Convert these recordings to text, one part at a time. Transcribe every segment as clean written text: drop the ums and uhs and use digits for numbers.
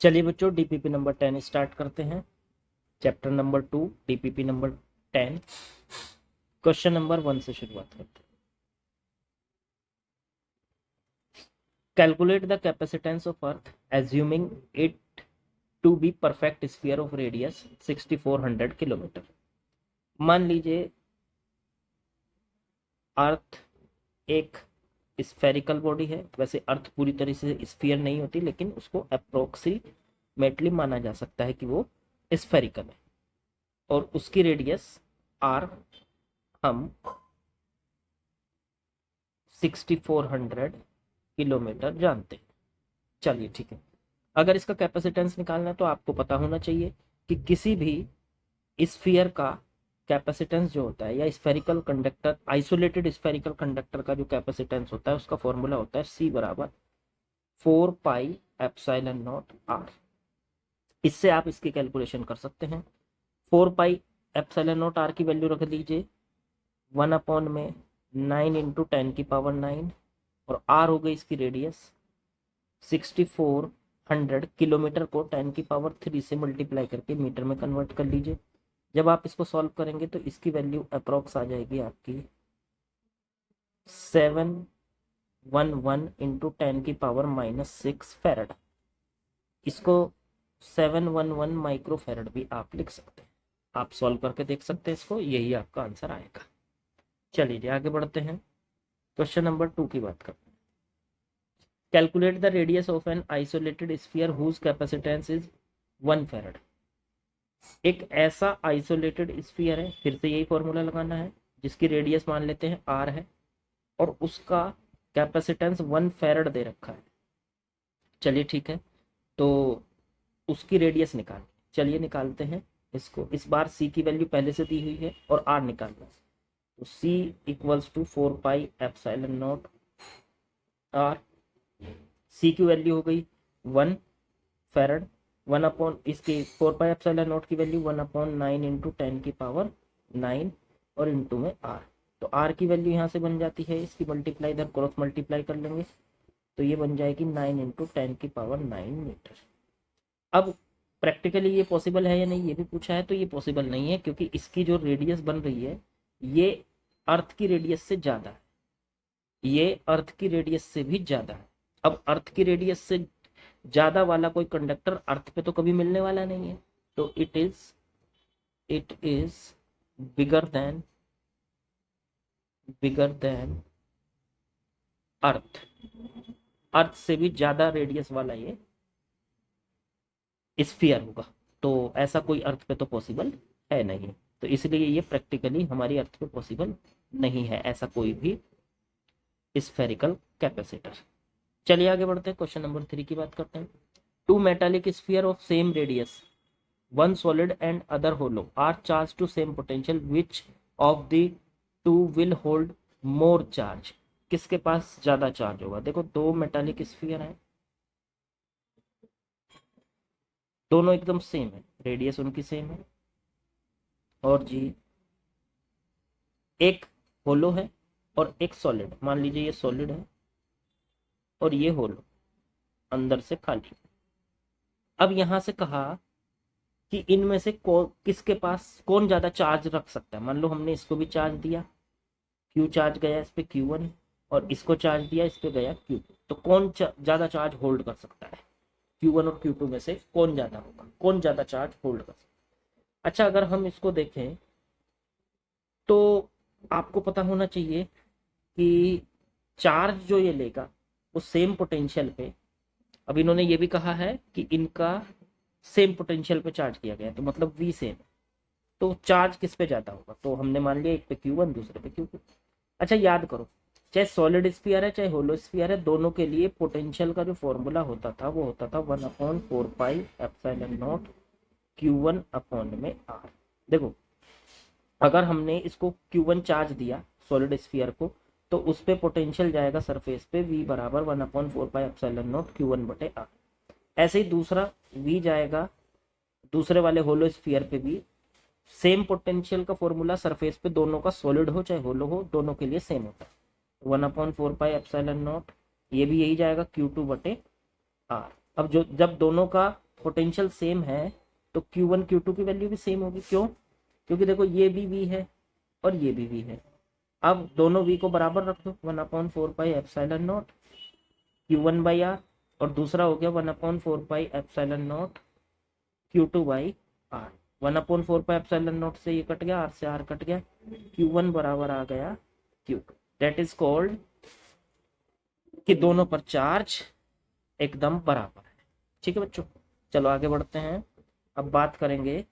चलिए बच्चों, DPP number 10 start करते हैं। Chapter number 2, DPP number 10, question number 1 से शुरुआत करते हैं। Calculate the capacitance of earth assuming it to be perfect sphere of radius 6400 kilometre. मान लीजिए अर्थ एक स्फेरिकल बॉडी है। वैसे अर्थ पूरी तरह से स्फीयर नहीं होती, लेकिन उसको अप्रोक्सीमेटली माना जा सकता है कि वो स्फेरिकल है, और उसकी रेडियस आर हम 6400 किलोमीटर जानते हैं। चलिए ठीक है। अगर इसका कैपेसिटेंस निकालना है तो आपको पता होना चाहिए कि किसी भी स्फीयर का कैपेसिटेंस जो होता है, या spherical conductor, isolated spherical conductor का जो कैपेसिटेंस होता है, उसका फॉर्मूला होता है C बराबर 4πε0r। इससे आप इसकी कैलकुलेशन कर सकते हैं। 4πε0r की वैल्यू रख दीजिए 1/9 इंटू 10⁻9, और आर हो गई इसकी रेडियस। 6400 किलोमीटर को 10⁻3 से मल्टीप्लाई करके मीटर में कन्वर्ट कर लीजिए। जब आप इसको सॉल्व करेंगे तो इसकी वैल्यू अप्रोक्स आ जाएगी आपकी 711 इंटू 10⁻6 फेरड। इसको 711 माइक्रो फेरड भी आप लिख सकते हैं। आप सॉल्व करके देख सकते हैं इसको, यही आपका आंसर आएगा। चलिए जी आगे बढ़ते हैं, क्वेश्चन नंबर 2 की बात करते हैं। Calculate the radius of an isolated sphere whose capacitance is 1 farad. एक ऐसा आइसोलेटेड स्फीयर है, फिर से यही फॉर्मूला लगाना है, जिसकी रेडियस मान लेते हैं आर है, और उसका कैपेसिटेंस 1 फेरड दे रखा है। चलिए ठीक है, तो उसकी रेडियस निकाल, चलिए निकालते हैं इसको। इस बार सी की वैल्यू पहले से दी हुई है और आर निकालना है, तो सी इक्वल्स टू 4πε0 आर। सी की वैल्यू हो गई 1 फेरड, 1 अपॉन इसकी 4πε0 की वैल्यू 1/9 इंटू 10⁻9 और इंटू में आर। तो आर की वैल्यू यहाँ से बन जाती है, इसकी मल्टीप्लाई इधर क्रॉस मल्टीप्लाई कर लेंगे तो ये बन जाएगी 9 इंटू 10⁻9 मीटर। अब प्रैक्टिकली ये पॉसिबल है या नहीं ये भी पूछा है, तो ये पॉसिबल नहीं है, क्योंकि इसकी जो रेडियस बन रही है ये अर्थ की रेडियस से ज़्यादा है, ये अर्थ की रेडियस से भी ज़्यादा है। अब अर्थ की रेडियस से ज़्यादा वाला कोई कंडक्टर अर्थ पे तो कभी मिलने वाला नहीं है, तो इट इज बिगर देन अर्थ। अर्थ से भी ज़्यादा रेडियस वाला ये स्फीयर होगा, तो ऐसा कोई अर्थ पे तो पॉसिबल है नहीं, तो इसलिए ये प्रैक्टिकली हमारी अर्थ पे पॉसिबल नहीं है ऐसा कोई भी स्फेरिकल कैपेसिटर। चलिए आगे बढ़ते हैं, क्वेश्चन नंबर 3 की बात करते हैं। Two metallic sphere of same radius, one solid and other hollow, are charged to same potential, which of the two will hold more charge? किसके पास ज्यादा चार्ज होगा? देखो दो मेटालिक स्फीयर हैं, दोनों एकदम सेम है, रेडियस उनकी सेम है, और जी एक होलो है और एक सॉलिड। मान लीजिए ये सॉलिड है और ये होलो अंदर से खाली। अब यहां से कहा कि इनमें से किसके पास कौन ज्यादा चार्ज रख सकता है। मान लो हमने इसको भी चार्ज दिया, Q चार्ज गया इस पे Q1, और इसको चार्ज दिया इस पे गया Q2, तो कौन ज्यादा चार्ज होल्ड कर सकता है? Q1 और Q2 में से कौन ज्यादा होगा, कौन ज्यादा चार्ज होल्ड कर सकता है? अच्छा, अगर हम इसको देखें तो आपको पता होना चाहिए कि चार्ज जो ये लेगा वो सेम पोटेंशियल पे, अब इन्होंने ये भी कहा है कि इनका सेम पोटेंशियल पे चार्ज किया गया, तो मतलब V सेम है, तो चार्ज किस पे ज्यादा होगा? तो हमने मान लिया एक पे Q1 दूसरे पे Q2। अच्छा याद करो, चाहे सॉलिड स्फीयर है चाहे होलो स्फीयर है, दोनों के लिए पोटेंशियल का जो फॉर्मूला होता था वो होता था 1/4πε0 Q1 अपॉन में R। देखो अगर हमने इसको Q1 चार्ज दिया सॉलिड स्फीयर को, तो उस पे पोटेंशियल जाएगा सरफेस पे V बराबर 1/4πε0 Q1/R। ऐसे ही दूसरा V जाएगा दूसरे वाले होलो स्फीयर पे भी, सेम पोटेंशियल का फॉर्मूला सरफेस पे दोनों का, सॉलिड हो चाहे होलो हो, दोनों के लिए सेम होता है 1/4πε0, ये भी यही जाएगा Q2/R। अब जब दोनों का पोटेंशियल सेम है तो Q1 Q2 की वैल्यू भी सेम होगी। क्यों? क्योंकि देखो ये भी V है और ये भी V है। अब दोनों V को बराबर रख दो, 1/4πε0 Q1 बाई आर, और दूसरा हो गया 1/4πε0 Q2/r। 1/4πε0 से ये कट गया, r से r कट गया, Q1 बराबर आ गया Q2। दैट इज कॉल्ड कि दोनों पर चार्ज एकदम बराबर है। ठीक है बच्चों, चलो आगे बढ़ते हैं। अब बात करेंगे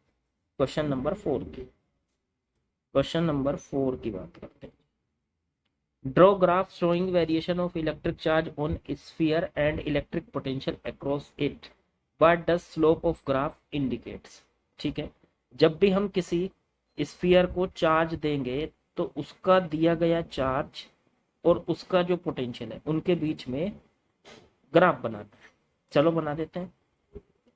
क्वेश्चन नंबर 4 की। क्वेश्चन नंबर 4 की बात करते हैं। Draw graph showing variation of electric charge on sphere and electric potential across it, what does slope of graph indicates. ठीक है, जब भी हम किसी स्फीयर को चार्ज देंगे तो उसका दिया गया चार्ज और उसका जो पोटेंशियल है उनके बीच में ग्राफ बनाना है। चलो बना देते हैं।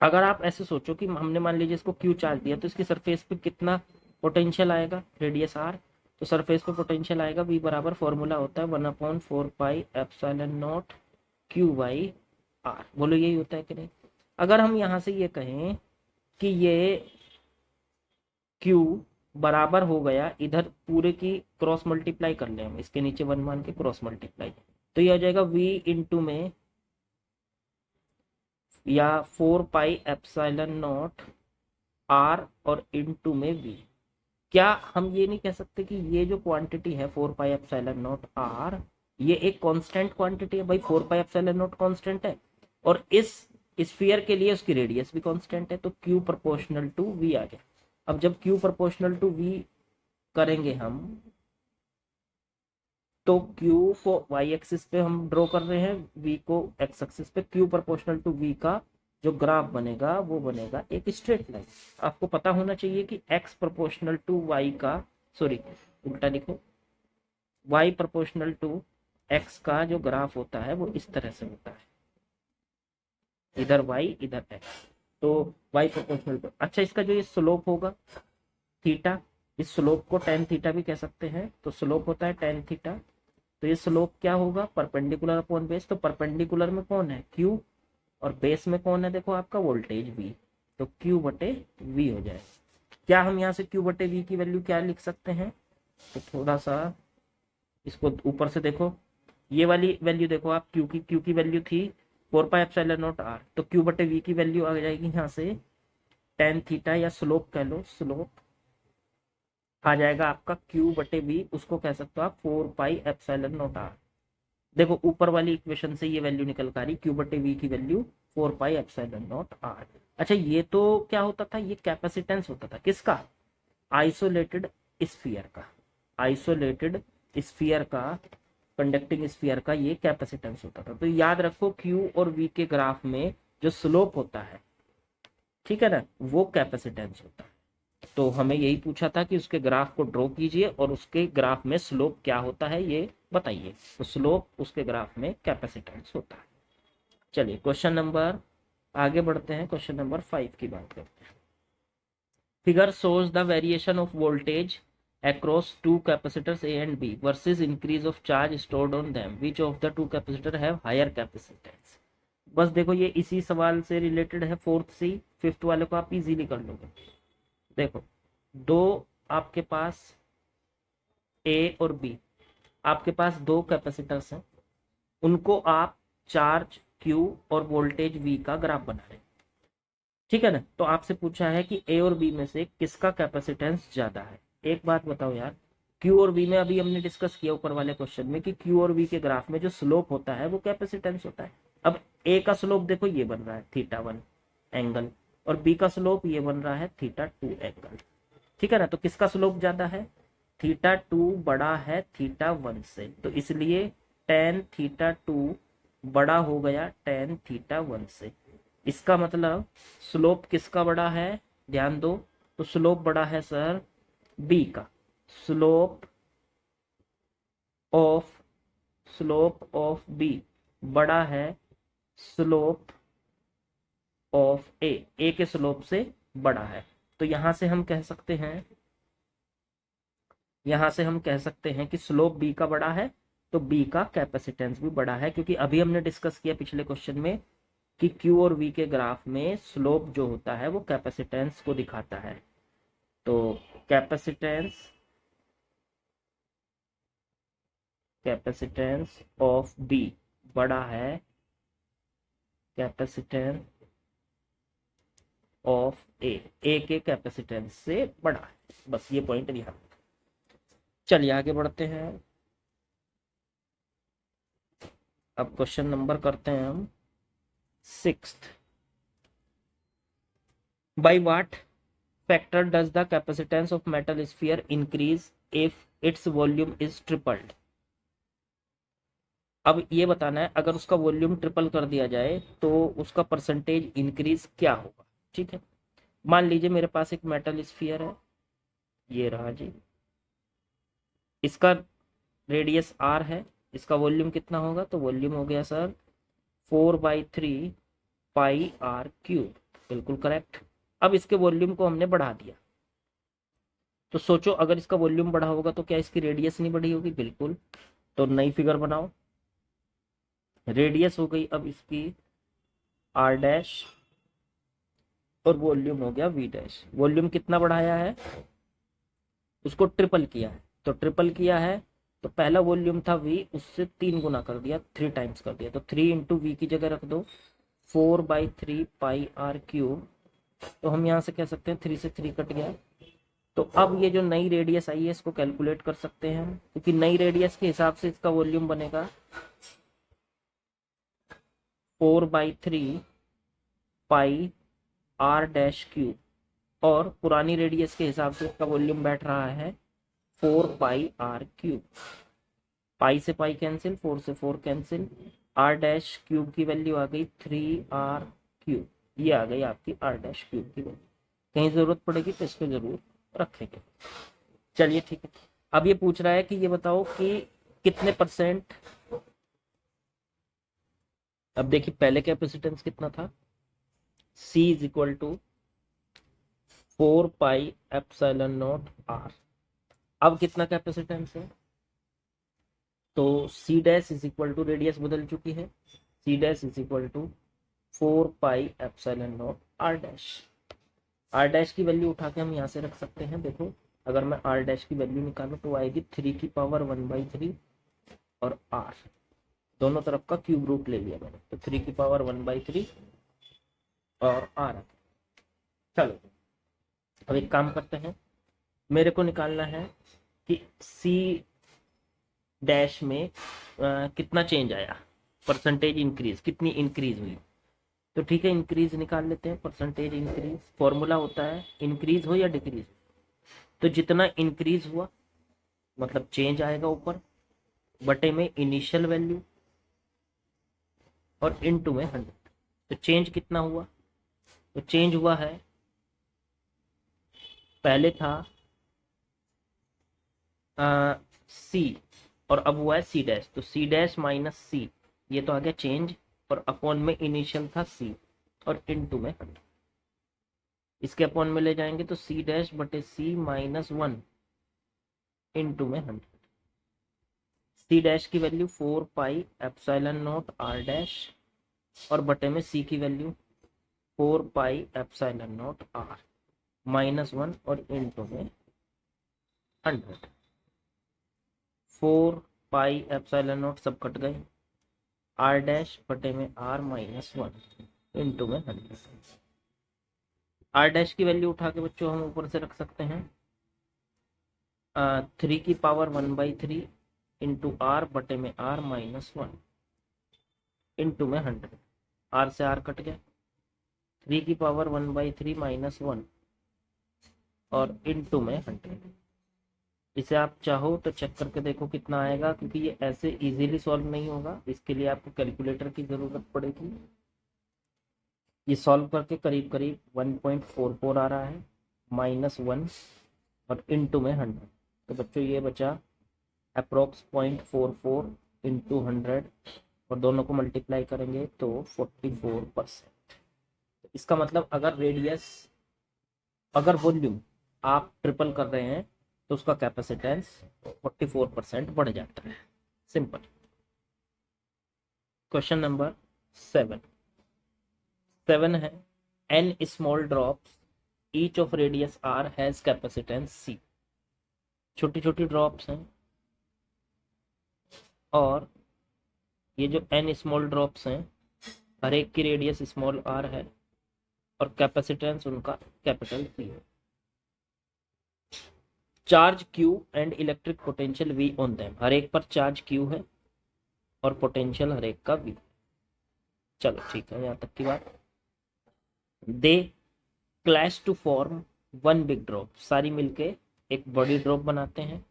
अगर आप ऐसे सोचो कि हमने मान लीजिए इसको Q चार्ज दिया तो इसकी सरफेस पे कितना पोटेंशियल आएगा, रेडियस R, तो सरफेस पे पोटेंशियल आएगा V बराबर, फॉर्मूला होता है 1/4πε0 Q/r। बोलो यही होता है कि नहीं? अगर हम यहाँ से ये कहें कि ये Q बराबर हो गया, इधर पूरे की क्रॉस मल्टीप्लाई कर ले हम, इसके नीचे 1 मान के क्रॉस मल्टीप्लाई, तो ये हो जाएगा V इंटू में या 4πε0 R और इंटू में V। क्या हम ये नहीं कह सकते कि ये जो क्वांटिटी है 4πε0 R ये एक कांस्टेंट क्वांटिटी है? भाई 4πε0 कांस्टेंट है और इस स्फीयर के लिए उसकी रेडियस भी कांस्टेंट है, तो Q प्रोपोर्शनल टू V आ गया। अब जब Q प्रोपोर्शनल टू V करेंगे हम, तो Q को y एक्सिस पे हम ड्रॉ कर रहे हैं, V को x एक्सिस पे। Q प्रोपोर्शनल टू V का जो ग्राफ बनेगा वो बनेगा एक स्ट्रेट लाइन। आपको पता होना चाहिए कि x प्रोपोर्शनल टू y का, सॉरी उल्टा लिखो, y प्रोपोर्शनल टू x का जो ग्राफ होता है वो इस तरह से होता है, इधर y इधर x, तो y प्रोपोर्शनल टू, अच्छा इसका जो ये स्लोप होगा थीटा, इस स्लोप को टेन थीटा भी कह सकते हैं, तो स्लोप होता है टेन थीटा। तो ये स्लोप क्या होगा? Perpendicular upon base. तो परपेंडिकुलर में कौन है? Q, और बेस में कौन है? देखो आपका वोल्टेज V, तो Q बटे V हो जाए। क्या हम यहाँ से Q बटे V की वैल्यू क्या लिख सकते हैं? तो थोड़ा सा इसको ऊपर से देखो, ये वाली वैल्यू देखो आप, Q की वैल्यू थी 4πε0 R, तो Q बटे V की वैल्यू आ जाएगी यहाँ से टेन थीटा, या स्लोप कह लो, स्लोप आ जाएगा आपका Q बटे V, उसको कह सकते हो आप 4πε0 R। देखो ऊपर वाली इक्वेशन से ये वैल्यू निकल कर आ रही, Q बटे V की वैल्यू 4πε0 R। अच्छा ये तो क्या होता था? ये कैपेसिटेंस होता था, किसका? आइसोलेटेड स्फीयर का, आइसोलेटेड स्फीयर का, कंडक्टिंग स्फीयर का ये कैपेसिटेंस होता था। तो याद रखो Q और V के ग्राफ में जो स्लोप होता है, ठीक है ना, वो कैपेसिटेंस होता है। तो हमें यही पूछा था कि उसके ग्राफ को ड्रॉ कीजिए और उसके ग्राफ में स्लोप क्या होता है ये बताइए। तो स्लोप उसके ग्राफ में कैपेसिटेंस होता है। चलिए क्वेश्चन नंबर, आगे बढ़ते हैं, क्वेश्चन नंबर 5 की बात करते हैं। Figure shows the variation of voltage across two capacitors A and B versus increase of charge stored on them. Which of the two capacitor have higher capacitance? बस देखो ये इसी सवाल से रिलेटेड है, फोर्थ सी, फिफ्थ वाले को आप इजीली कर लोगे। देखो दो आपके पास A और B, आपके पास दो कैपेसिटर्स हैं, उनको आप चार्ज Q और वोल्टेज V का ग्राफ बना रहे हैं, ठीक है ना। तो आपसे पूछा है कि A और B में से किसका कैपेसिटेंस ज्यादा है। एक बात बताओ यार, Q और V में अभी हमने डिस्कस किया ऊपर वाले क्वेश्चन में कि Q और V के ग्राफ में जो स्लोप होता है वो कैपेसिटेंस होता है। अब A का स्लोप देखो ये बन रहा है θ1 एंगल, और B का स्लोप ये बन रहा है θ2 एंगल, ठीक है ना। तो किसका स्लोप ज्यादा है? θ2 बड़ा है θ1 से, तो इसलिए tan θ2 बड़ा हो गया tan θ1 से। इसका मतलब स्लोप किसका बड़ा है? ध्यान दो, तो स्लोप बड़ा है सर B का, स्लोप ऑफ B बड़ा है स्लोप ऑफ A के स्लोप से बड़ा है। तो यहां से हम कह सकते हैं, कि स्लोप B का बड़ा है तो B का कैपेसिटेंस भी बड़ा है, क्योंकि अभी हमने डिस्कस किया पिछले क्वेश्चन में कि क्यू और वी के ग्राफ में स्लोप जो होता है वो कैपेसिटेंस को दिखाता है। तो कैपेसिटेंस कैपेसिटेंस ऑफ बी बड़ा है कैपेसिटेंस ऑफ ए के कैपेसिटेंस से बड़ा है। बस ये पॉइंट ध्यान रखना। चलिए आगे बढ़ते हैं। अब क्वेश्चन नंबर करते हैं हम 6th। By what factor does the capacitance of metal sphere increase if its volume is tripled. अब ये बताना है अगर उसका वॉल्यूम ट्रिपल कर दिया जाए तो उसका परसेंटेज इंक्रीज क्या होगा। ठीक है, मान लीजिए मेरे पास एक मेटल स्फीयर है, ये रहा जी, इसका रेडियस आर है, इसका वॉल्यूम कितना होगा, तो वॉल्यूम हो गया सर 4/3 पाई आर क्यूब। बिल्कुल करेक्ट। अब इसके वॉल्यूम को हमने बढ़ा दिया, तो सोचो अगर इसका वॉल्यूम बढ़ा होगा तो क्या इसकी रेडियस नहीं बढ़ी होगी। बिल्कुल। तो नई फिगर बनाओ, रेडियस हो गई अब इसकी आर डैश और वॉल्यूम हो गया वी डैश। वॉल्यूम कितना बढ़ाया है, उसको ट्रिपल किया है। तो ट्रिपल किया है तो पहला वॉल्यूम था वी, उससे 3 गुना कर दिया, 3 टाइम्स कर दिया। तो 3 इंटू वी की जगह रख दो 4/3 पाई आर क्यूब। तो हम यहाँ से कह सकते हैं 3 से 3 कट गया। तो अब ये जो नई रेडियस आई है इसको कैलकुलेट कर सकते हैं हम, क्योंकि नई रेडियस के हिसाब से इसका वॉल्यूम बनेगा 4/3 पाई आर डैश क्यूब, और पुरानी रेडियस के हिसाब से इसका वॉल्यूम बैठ रहा है 4 पाई आर क्यूब। पाई से पाई कैंसिल, 4 से 4 कैंसिल, आर डैश क्यूब की वैल्यू आ गई 3r क्यूब। ये आ गई आपकी आर डैश क्यूब की वैल्यू। कहीं जरूरत पड़ेगी तो इसको जरूर रखेंगे। चलिए ठीक है। अब ये पूछ रहा है कि ये बताओ कि कितने परसेंट। अब देखिए पहले कैपेसिटेंस कितना था, C is equal to 4 pi epsilon naught r. अब कितना कैपेसिटेंस है, तो C dash is equal to, radius बदल चुकी है, C dash is equal to 4 pi epsilon naught are dash. R dash की वैल्यू उठा के हम यहाँ से रख सकते हैं। देखो अगर मैं आर डैश की वैल्यू निकालूं तो आएगी 3 की पावर 1/3 और आर, दोनों तरफ का क्यूब रूट ले लिया मैंने, तो 3 की पावर 1/3 और आर। चलो अब एक काम करते हैं, मेरे को निकालना है कि सी डैश में कितना चेंज आया, परसेंटेज इंक्रीज कितनी इंक्रीज हुई। तो ठीक है, इंक्रीज निकाल लेते हैं। परसेंटेज इंक्रीज फॉर्मूला होता है इंक्रीज हो या डिक्रीज, तो जितना इंक्रीज हुआ मतलब चेंज आएगा ऊपर, बटे में इनिशियल वैल्यू और इनटू में 100। तो चेंज कितना हुआ, तो चेंज हुआ है, पहले था सी और अब हुआ है सी डैश, तो सी डैश माइनस सी, ये तो आ गया चेंज, और अपॉन में इनिशियल था सी और इनटू में 100। इसके अपॉन में ले जाएंगे तो सी डैश बटे सी माइनस 1 इनटू में 100। सी डैश की value 4 pi epsilon naught are dash और बटे में सी की value 4 pi epsilon naught R minus 1 और इनटू में 100। 4 पाई एप्सिलॉन नॉट सब कट गए, आर डैश बटे में आर माइनस 1 इनटू में 100। आर डैश की वैल्यू उठा के बच्चों हम ऊपर से रख सकते हैं 3 की पावर 1/3 इंटू आर बटे में आर माइनस 1 इंटू में 100। आर से आर कट गया, 3 की पावर 1/3 माइनस 1 और इंटू में 100। इसे आप चाहो तो चेक करके देखो कितना आएगा, क्योंकि ये ऐसे इजीली सॉल्व नहीं होगा, इसके लिए आपको कैलकुलेटर की ज़रूरत पड़ेगी। ये सॉल्व करके करीब करीब 1.44 आ रहा है, माइनस 1 और इनटू में 100। तो बच्चों ये बचा अप्रोक्स 0.44 इंटू 100 और दोनों को मल्टीप्लाई करेंगे तो 44%। इसका मतलब अगर वॉल्यूम आप ट्रिपल कर रहे हैं तो उसका कैपेसिटेंस 44% बढ़ जाता है। सिंपल। Question number 7। 7 है n small drops each of radius r has capacitance c। छोटी छोटी ड्रॉप्स हैं और ये जो n स्मॉल ड्रॉप्स हैं हर एक की रेडियस स्मॉल r है और कैपेसिटेंस उनका कैपिटल C है। Charge Q and electric potential V on them, हर एक पर चार्ज Q है और पोटेंशियल हर एक का V। चलो ठीक है, यहाँ तक की बात। They clash to form one big drop, सारी मिलके एक बड़ी ड्रॉप बनाते हैं,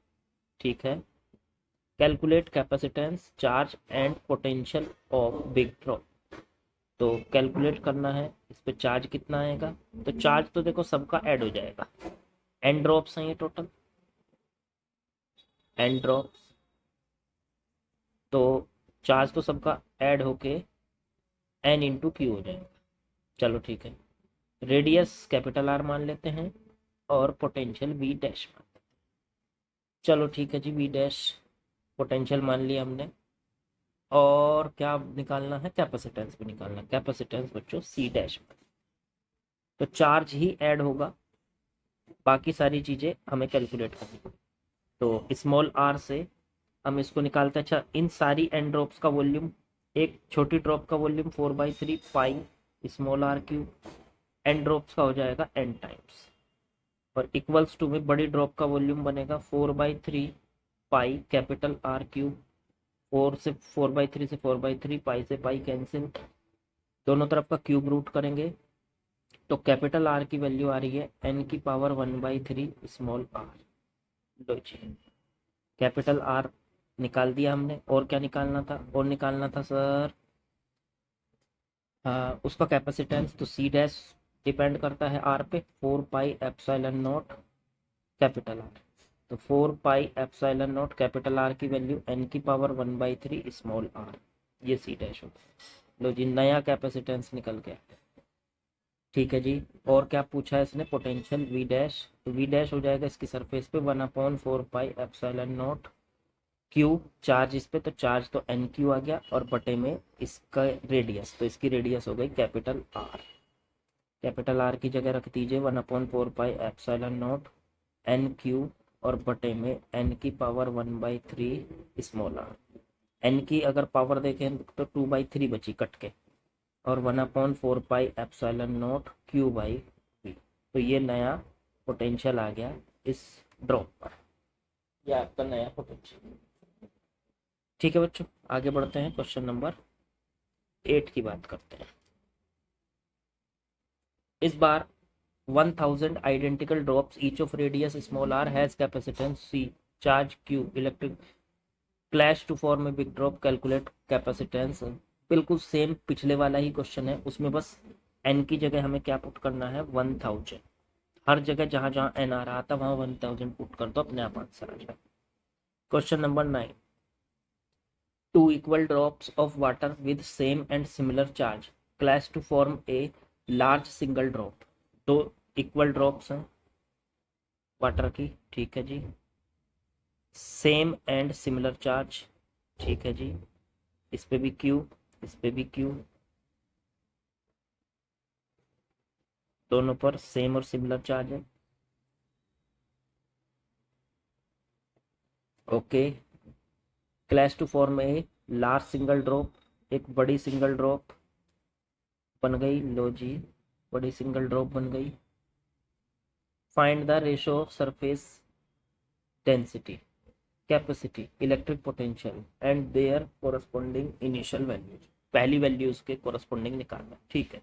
ठीक है। Calculate capacitance charge and potential of big drop, तो कैलकुलेट करना है इस पे चार्ज कितना आएगा। तो चार्ज तो देखो सबका ऐड हो जाएगा, एन ड्रॉप्स हैं ये टोटल, एन ड्रॉप्स, तो चार्ज तो सबका ऐड होके एन इंटू क्यू हो जाएगा। चलो ठीक है, रेडियस कैपिटल आर मान लेते हैं और पोटेंशियल वी डैश मान लेते हैं। चलो ठीक है जी, वी डैश पोटेंशियल मान लिया हमने, और क्या निकालना है, कैपेसिटेंस भी निकालना है। कैपेसिटेंस बच्चों सी डैश में, तो चार्ज ही ऐड होगा, बाकी सारी चीज़ें हमें कैलकुलेट करनी। तो स्मॉल आर से हम इसको निकालते हैं। अच्छा, इन सारी एन ड्रॉप्स का वॉल्यूम, एक छोटी ड्रॉप का volume 4/3 pi small R cube, N drops का हो जाएगा एन टाइम्स, और इक्वल्स टू में बड़ी ड्रॉप का वॉल्यूम बनेगा 4/3 पाई कैपिटल आर क्यूब। 4/3 से 4/3, पाई से पाई कैंसिल, दोनों तरफ का क्यूब रूट करेंगे, तो कैपिटल आर की वैल्यू आ रही है एन की पावर 1/3 स्मॉल आर। लो जी, कैपिटल आर निकाल दिया हमने, और क्या निकालना था, और निकालना था सर उसका कैपेसिटेंस। तो सी डैश डिपेंड करता है आर पे, 4 pi epsilon not capital R, तो 4 pi epsilon not capital R की वैल्यू एन की पावर 1/3 स्मॉल आर, ये सी डैश होगा। लो जी, नया कैपेसिटेंस निकल गया, ठीक है जी। और क्या पूछा है इसने, पोटेंशियल वी डैश, तो वी डैश हो जाएगा इसकी सरफेस पे 1/4 pi epsilon naught Q, charge इस पे, तो चार्ज तो एन क्यू आ गया, और बटे में इसका रेडियस, तो इसकी रेडियस हो गई कैपिटल आर। कैपिटल आर की जगह रख दीजिए 1/4 pi epsilon not an Q, और बटे में एन की पावर 1/3 स्मॉल आर। एन की अगर पावर देखें तो 2/3 बची कट के, और 1/4 pi epsilon naught Q by V, तो ये नया पोटेंशियल आ गया इस ड्रॉप पर, ये आपका नया पोटेंशियल। ठीक है बच्चों, आगे बढ़ते हैं, क्वेश्चन नंबर 8 की बात करते हैं। इस बार 1000 identical drops each of radius small R has capacitance C, charge Q, electric clash to form a big drop, calculate capacitance. बिल्कुल सेम पिछले वाला ही क्वेश्चन है, उसमें बस एन की जगह हमें क्या पुट करना है, 1000। हर जगह जहां जहां एन आ रहा था वहां 1000 पुट कर दो, अपने आप आंसर आ जाए। Question number 9, two equal drops of water with same and similar charge clash to form a large single drop। दो इक्वल ड्रॉप्स हैं वाटर की, ठीक है जी, सेम एंड सिमिलर चार्ज, ठीक है जी, इस पे भी क्यू, इस पे भी क्यू, दोनों पर सेम और सिमिलर चार्ज है। Okay, clash to form a large single drop, एक बड़ी सिंगल ड्रॉप बन गई। लो जी, बड़ी सिंगल ड्रॉप बन गई। Find the ratio of surface density, capacity, electric potential and their corresponding initial values, पहली वैल्यूज के कोरस्पॉन्डिंग निकालना, ठीक है,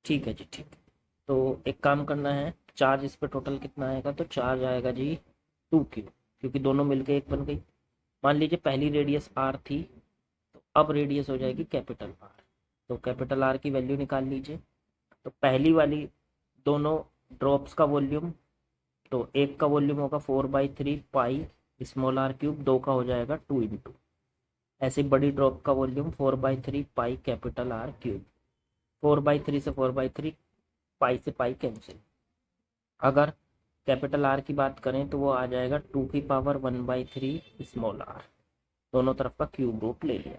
ठीक है जी, ठीक है। तो एक काम करना है, चार्ज इस पे टोटल कितना आएगा, तो चार्ज आएगा जी 2Q, क्योंकि दोनों मिलके एक बन गई। मान लीजिए पहली रेडियस आर थी, तो अब रेडियस हो जाएगी कैपिटल आर, तो कैपिटल आर की वैल्यू निकाल लीजिए। तो पहली वाली दोनों ड्रॉप्स का वॉल्यूम, तो एक का वॉल्यूम होगा 4/3 पाई स्मॉल आर क्यूब, दो का हो जाएगा 2 इंटू, ऐसे बड़ी ड्रॉप का volume 4/3 pi capital R cube, 4/3 से 4/3, पाई से पाई कैंसिल। अगर कैपिटल आर की बात करें तो वो आ जाएगा 2 की पावर 1/3 स्मॉल आर, दोनों तरफ का क्यूब रूट ले लिया।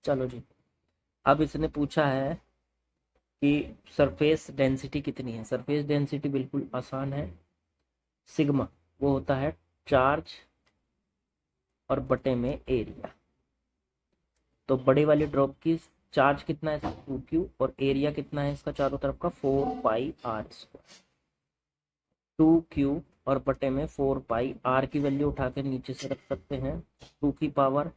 चलो जी, अब इसने पूछा है कि सरफेस डेंसिटी कितनी है। सरफेस डेंसिटी बिल्कुल आसान है, सिग्मा वो होता है चार्ज और बटे में एरिया। तो बड़े वाली ड्रॉप की चार्ज कितना है 2q और एरिया कितना है इसका चारों तरफ का 4πr²। 2q और बटे में 4πr की वैल्यू उठा के नीचे से रख सकते हैं। 2 की पावर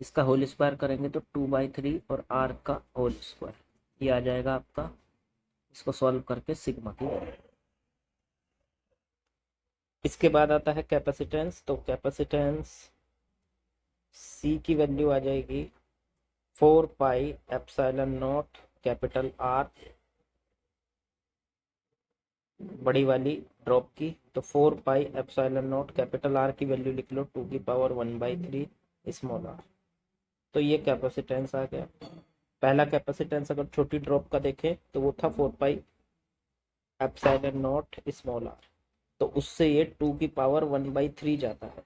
इसका होल स्क्वायर करेंगे तो 2/3 और r का होल स्क्वायर, ये आ जाएगा आपका। इसको सॉल्व करके सिग्मा की वैल्यू। इसके बाद आता है कैपेसिटेंस। तो कैपेसिटेंस C की वैल्यू आ जाएगी 4πε0 कैपिटल R बड़ी वाली ड्रॉप की। तो 4πε0 कैपिटल R की वैल्यू लिख लो 2 की पावर 1/3 स्मॉल r। तो ये कैपेसिटेंस आ गया। पहला कैपेसिटेंस अगर छोटी ड्रॉप का देखें तो वो था 4πε0 स्मॉल r, तो उससे ये 2 की पावर 1/3 जाता है।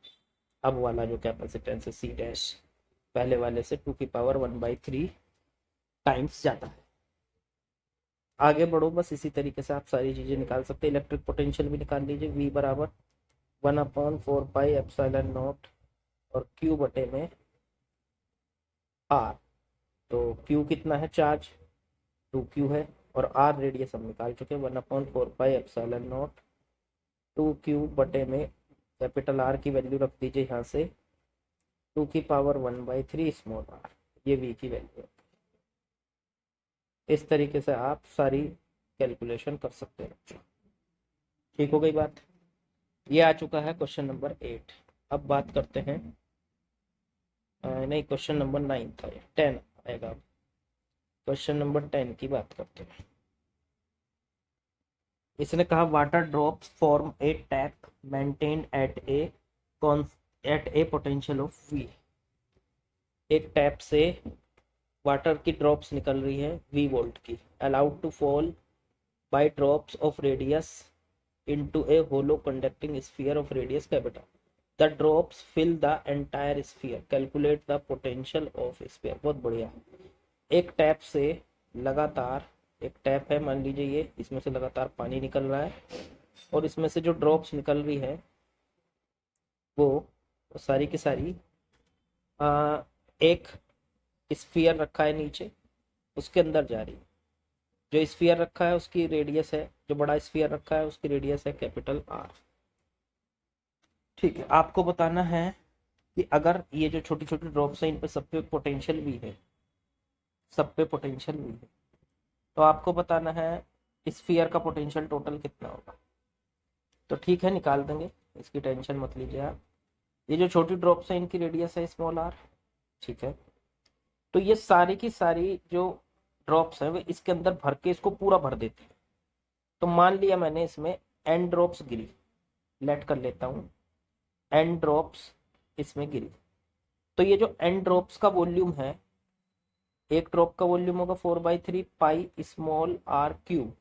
अब वाला जो कैपेसिटेंस है C डैश पहले वाले से 2 की पावर 1/3 टाइम्स जाता है। आगे बढ़ो, बस इसी तरीके से आप सारी चीजें निकाल सकते हैं। इलेक्ट्रिक पोटेंशियल भी निकाल लीजिए, V बराबर 1/4πε0 और Q बटे में R। तो Q कितना है चार्ज 2Q है और R रेडियस हम निकाल चुके हैं 1/4πε0 2Q बटे में कैपिटल R की वैल्यू रख दीजिए यहाँ से 2 की पावर 1/3 स्मॉल r, ये V की वैल्यू है। इस तरीके से आप सारी कैलकुलेशन कर सकते हैं बच्चों। ठीक हो गई बात। ये आ चुका है क्वेश्चन नंबर 8। अब बात करते हैं नहीं क्वेश्चन नंबर 9 था, 10 आएगा। क्वेश्चन नंबर 10 की बात करते हैं। इसने कहा water drops form a tap maintained at a potential of V। एक टैप से वाटर की ड्रॉप्स निकल रही है V वोल्ट की, allowed to fall by drops of radius into a hollow conducting sphere of radius capital. The drops fill the entire sphere, calculate the potential of sphere. बहुत बढ़िया। एक tap से लगातार, एक टैप है मान लीजिए ये, इसमें से लगातार पानी निकल रहा है और इसमें से जो ड्रॉप्स निकल रही है वो सारी की सारी एक स्फीयर रखा है नीचे, उसके अंदर जा रही है। जो स्फीयर रखा है उसकी रेडियस है, जो बड़ा स्फीयर रखा है उसकी रेडियस है कैपिटल R। ठीक है, आपको बताना है कि अगर ये जो छोटी छोटी ड्रॉप्स हैं इन पे सब पे पोटेंशियल भी है, सब पे पोटेंशियल भी है, तो आपको बताना है स्फीयर का पोटेंशियल टोटल कितना होगा। तो ठीक है, निकाल देंगे, इसकी टेंशन मत लीजिए आप। ये जो छोटी ड्रॉप्स हैं इनकी रेडियस है स्मॉल r। ठीक है, तो ये सारी की सारी जो ड्रॉप्स हैं वे इसके अंदर भर के इसको पूरा भर देती है। तो मान लिया मैंने इसमें n ड्रॉप्स गिरी, लेट कर लेता हूँ n ड्रॉप्स इसमें गिरी। तो ये जो n ड्रॉप्स का वॉल्यूम है, एक ड्रॉप का वॉल्यूम होगा 4/3 पाई स्मॉल r क्यूब।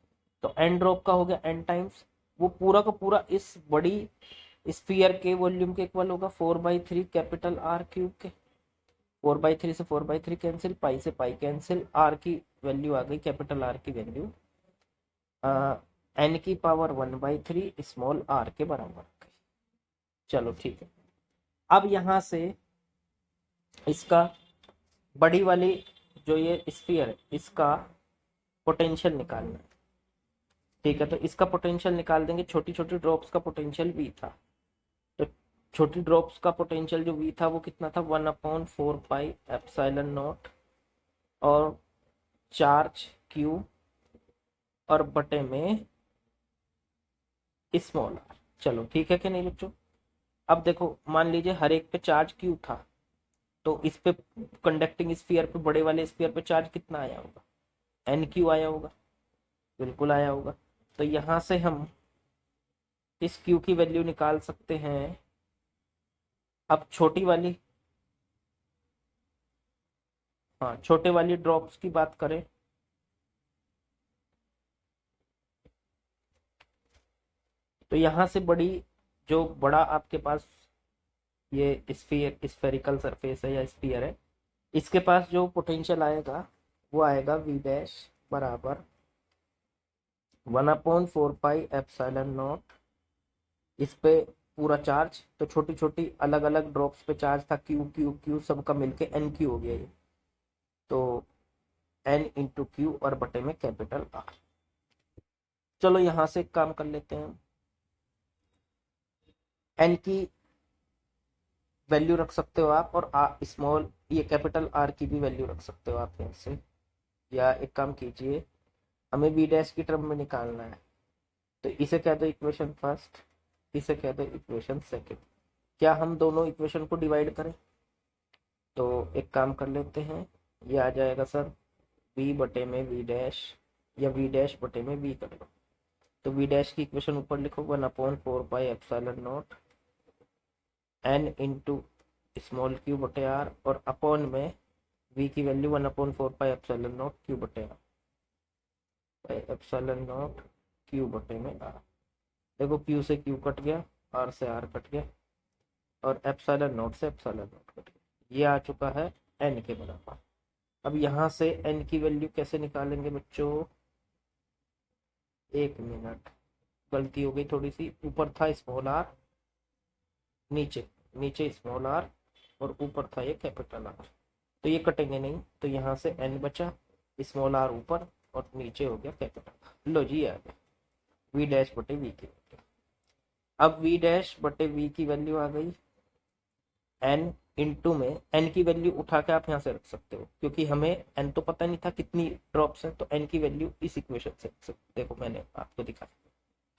तो n ड्रॉप का हो गया n टाइम्स, वो पूरा का पूरा इस बड़ी स्फीयर के वॉल्यूम के इक्वल होगा 4/3 कैपिटल R क्यूब के। 4/3 से 4/3 कैंसिल, पाई से पाई कैंसिल, R की वैल्यू आ गई, कैपिटल R की वैल्यू n की पावर 1/3 स्मॉल r के बराबर। चलो ठीक है, अब यहां से इसका बड़ी वाली जो ये स्फीयर है इसका पोटेंशियल निकालना है। ठीक है, तो इसका पोटेंशियल निकाल देंगे। छोटी छोटी ड्रॉप्स का पोटेंशियल V था, तो छोटी ड्रॉप्स का पोटेंशियल जो V था वो कितना था 1/4πε0 और चार्ज Q और बटे में स्मॉल r। चलो ठीक है कि नहीं बच्चों। अब देखो, मान लीजिए हर एक पे चार्ज Q था, तो इस पे कंडक्टिंग स्फीयर पे, बड़े वाले स्फीयर पे चार्ज कितना आया होगा NQ आया होगा, बिल्कुल आया होगा। तो यहां से हम इस Q की वैल्यू निकाल सकते हैं। अब छोटी वाली, हाँ छोटे वाली ड्रॉप्स की बात करें तो यहां से बड़ी, जो बड़ा आपके पास ये स्फेरिकल सरफेस है या स्फीयर है, इसके पास जो पोटेंशियल आएगा वो आएगा V डैश बराबर 1/4 पाई एप्सिलॉन नॉट, इस पे पूरा चार्ज, तो छोटी छोटी अलग अलग ड्रॉप्स पे चार्ज था, क्यू क्यू क्यू सबका मिलके एन क्यू हो गया ये, तो एन इंटू क्यू और बटे में कैपिटल आर। चलो यहां से एक काम कर लेते हैं, एन की वैल्यू रख सकते हो आप, और स्मॉल ये कैपिटल आर की भी वैल्यू रख सकते हो आप यहाँ से, या एक काम कीजिए, हमें बी डैश की टर्म में निकालना है, तो इसे कह दो इक्वेशन फर्स्ट, इसे कह दो इक्वेशन सेकंड। क्या हम दोनों इक्वेशन को डिवाइड करें? तो एक काम कर लेते हैं, ये आ जाएगा सर वी बटे में वी डैश, या वी डैश बटे में वी कर लो, तो वी डैश की इक्वेशन ऊपर लिखो 1/4 pi epsilon not an into small Q बटे आर, और अपॉन में वी की value 1/4 pi epsilon naught Q बटे आर, एप्सिलॉन नॉट क्यू बटे में आर। देखो क्यू से क्यू कट गया, आर से आर कट गया, और एप्सिलॉन नॉट से एप्सिलॉन नॉट कट गया, ये आ चुका है एन के बराबर। अब यहाँ से एन की वैल्यू कैसे निकालेंगे बच्चों? एक मिनट, गलती हो गई थोड़ी सी, ऊपर था स्मॉल आर, नीचे नीचे स्मॉल आर, और ऊपर था ये कैपिटल आर, तो ये कटेंगे नहीं, तो यहाँ से एन बचा, स्मॉल आर ऊपर और नीचे हो गया कैपिटल। लो जी आ गया वी डैश बटे वी की वैल्यू। अब वी डैश बटे वी की वैल्यू आ गई, एन इंटू में एन की वैल्यू उठा के आप यहाँ से रख सकते हो, क्योंकि हमें एन तो पता नहीं था कितनी ड्रॉप्स है, तो एन की वैल्यू इस इक्वेशन से रख सकते। देखो मैंने आपको दिखाया,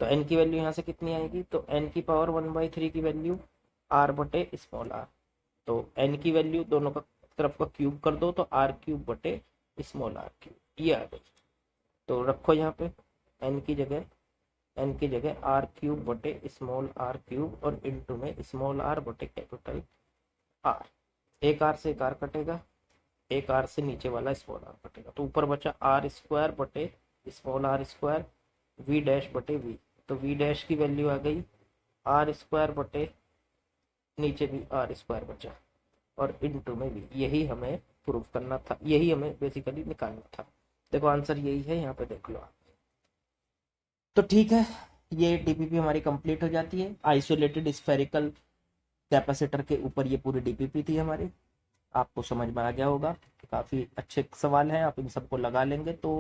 तो एन की वैल्यू यहाँ से कितनी आएगी, तो एन की पावर 1/3 की वैल्यू आर बटे स्मॉल आर, तो एन की वैल्यू दोनों का तरफ का क्यूब कर दो, तो आर क्यूब बटे स्मॉल आर क्यूब, ये आ गई। तो रखो यहाँ पे एन की जगह, एन की जगह आर क्यूब बटे स्मॉल आर क्यूब, और इंटू में स्मॉल आर बटे कैपिटल आर। एक आर से एक आर कटेगा, एक आर से नीचे वाला स्मॉल आर कटेगा, तो ऊपर बचा आर स्क्वायर बटे small R square V dash बटे वी, तो वी डैश की वैल्यू आ गई आर स्क्वायर बटे, नीचे भी आर स्क्वायर बचा, और इनटू में भी। यही हमें प्रूव करना था, यही हमें बेसिकली निकालना था। देखो आंसर यही है, यहाँ पे देख लो आप। तो ठीक है, ये डीपीपी हमारी कंप्लीट हो जाती है। आइसोलेटेड स्फेरिकल कैपेसिटर के ऊपर ये पूरी डीपीपी थी हमारी। आपको समझ में आ गया होगा, काफी अच्छे सवाल हैं, आप इन सबको लगा लेंगे तो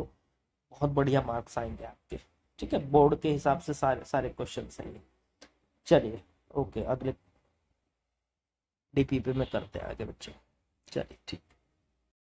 बहुत बढ़िया मार्क्स आएंगे आपके। ठीक है, बोर्ड के हिसाब से सारे सारे क्वेश्चन हैं ये। चलिए ओके, अगले डीपीपी में करते हैं आगे बच्चे। चलिए ठीक।